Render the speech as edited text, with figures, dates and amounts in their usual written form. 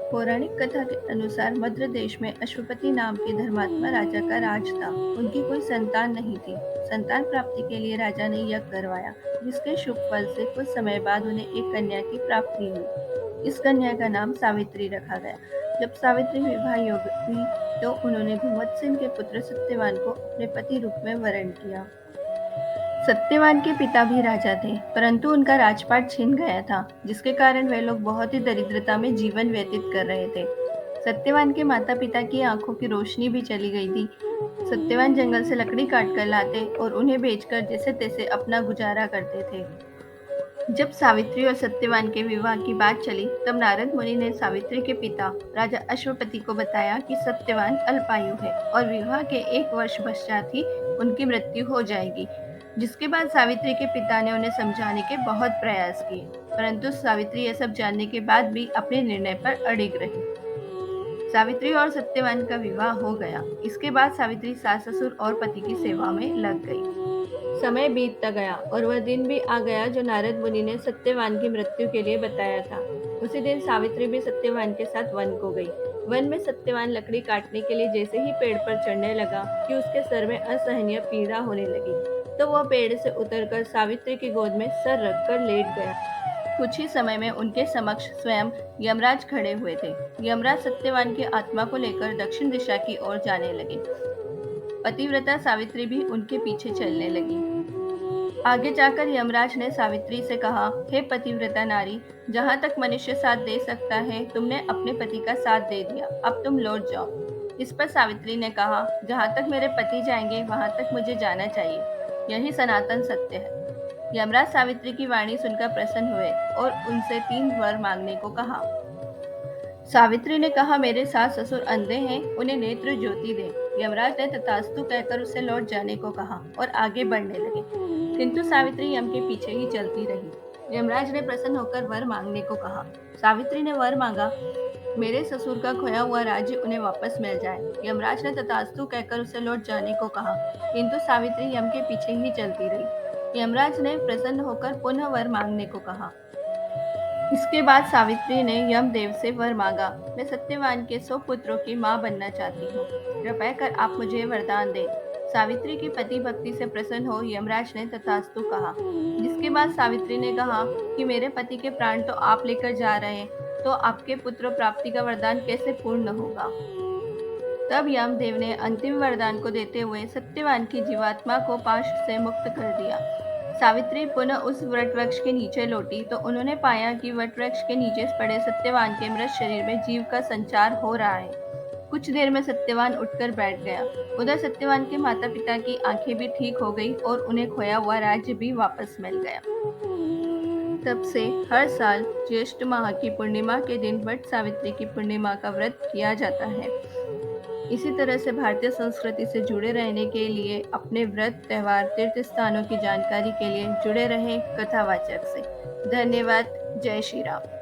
पौराणिक कथा के अनुसार मद्र देश में अश्वपति नाम के धर्मात्मा राजा का राज था। उनकी कोई संतान नहीं थी। संतान प्राप्ति के लिए राजा ने यज्ञ करवाया, जिसके शुभ फल से कुछ समय बाद उन्हें एक कन्या की प्राप्ति हुई। इस कन्या का नाम सावित्री रखा गया। जब सावित्री विवाह योग्य हुई, तो उन्होंने भूमत्सेन के पुत्र सत्यवान को अपने पति रूप में वरण किया। सत्यवान के पिता भी राजा थे, परंतु उनका राजपाट छिन गया था, जिसके कारण वे लोग बहुत ही दरिद्रता में जीवन व्यतीत कर रहे थे। सत्यवान के माता पिता की आंखों की रोशनी भी चली गई थी। सत्यवान जंगल से लकड़ी काट कर लाते और उन्हें बेचकर जैसे तैसे अपना गुजारा करते थे। जब सावित्री और सत्यवान के विवाह की बात चली, तब नारद मुनि ने सावित्री के पिता राजा अश्वपति को बताया कि सत्यवान अल्पायु है और विवाह के 1 वर्ष पश्चात ही उनकी मृत्यु हो जाएगी। जिसके बाद सावित्री के पिता ने उन्हें समझाने के बहुत प्रयास किए, परंतु सावित्री यह सब जानने के बाद भी अपने निर्णय पर अड़िग रही। सावित्री और सत्यवान का विवाह हो गया। इसके बाद सावित्री सास ससुर और पति की सेवा में लग गई। समय बीतता गया और वह दिन भी आ गया जो नारद मुनि ने सत्यवान की मृत्यु के लिए बताया था। उसी दिन सावित्री भी सत्यवान के साथ वन को गई। वन में सत्यवान लकड़ी काटने के लिए जैसे ही पेड़ पर चढ़ने लगा कि उसके सर में असहनीय पीड़ा होने लगी, तो वह पेड़ से उतरकर सावित्री की गोद में सर रखकर लेट गया। कुछ ही समय में उनके समक्ष स्वयं यमराज खड़े हुए थे। यमराज सत्यवान की आत्मा को लेकर दक्षिण दिशा की ओर जाने लगे। पतिव्रता सावित्री भी उनके पीछे चलने लगी। आगे जाकर यमराज ने सावित्री से कहा, हे पतिव्रता नारी, जहाँ तक मनुष्य साथ दे सकता है, तुमने अपने पति का साथ दे दिया, अब तुम लौट जाओ। इस पर सावित्री ने कहा, जहाँ तक मेरे पति जाएंगे वहां तक मुझे जाना चाहिए, यही सनातन सत्य है। यमराज सावित्री की वाणी सुनकर प्रसन्न हुए और उनसे 3 वर मांगने को कहा। सावित्री ने कहा, मेरे सास ससुर अंधे हैं, उन्हें नेत्र ज्योति दे। यमराज ने तथास्तु कहकर उससे लौट जाने को कहा और आगे बढ़ने लगे, किंतु सावित्री यम के पीछे ही चलती रही। यमराज ने प्रसन्न होकर वर मांगने को कहा। सावित्री ने वर मांगा, मेरे ससुर का खोया हुआ राज्य उन्हें वापस मिल जाए। यमराज ने तथास्तु कहकर उसे लौट जाने को कहा, किंतु सावित्री यम के पीछे ही चलती रही। यमराज ने प्रसन्न होकर पुनः वर मांगने को कहा। इसके बाद सावित्री ने यमदेव से वर मांगा, मैं सत्यवान के 100 पुत्रों की मां बनना चाहती हूँ, कृपया कर आप मुझे वरदान दें। सावित्री की पति भक्ति से प्रसन्न हो यमराज ने तथास्तु कहा। जिसके बाद सावित्री ने कहा कि मेरे पति के प्राण तो आप लेकर जा रहे हैं, तो आपके पुत्र प्राप्ति का वरदान कैसे पूर्ण होगा। तब यमदेव ने अंतिम वरदान को देते हुए सत्यवान की जीवात्मा को पाश से मुक्त कर दिया। सावित्री पुनः उस वटवृक्ष के नीचे लौटी तो उन्होंने पाया कि वटवृक्ष के नीचे पड़े सत्यवान के मृत शरीर में जीव का संचार हो रहा है। कुछ देर में सत्यवान उठकर बैठ गया। उधर सत्यवान के माता पिता की आंखें भी ठीक हो गई और उन्हें खोया हुआ राज्य भी वापस मिल गया। तब से हर साल ज्येष्ठ माह की पूर्णिमा के दिन वट सावित्री की पूर्णिमा का व्रत किया जाता है। इसी तरह से भारतीय संस्कृति से जुड़े रहने के लिए अपने व्रत, त्योहार, तीर्थ स्थानों की जानकारी के लिए जुड़े रहें कथावाचक से। धन्यवाद। जय श्री राम।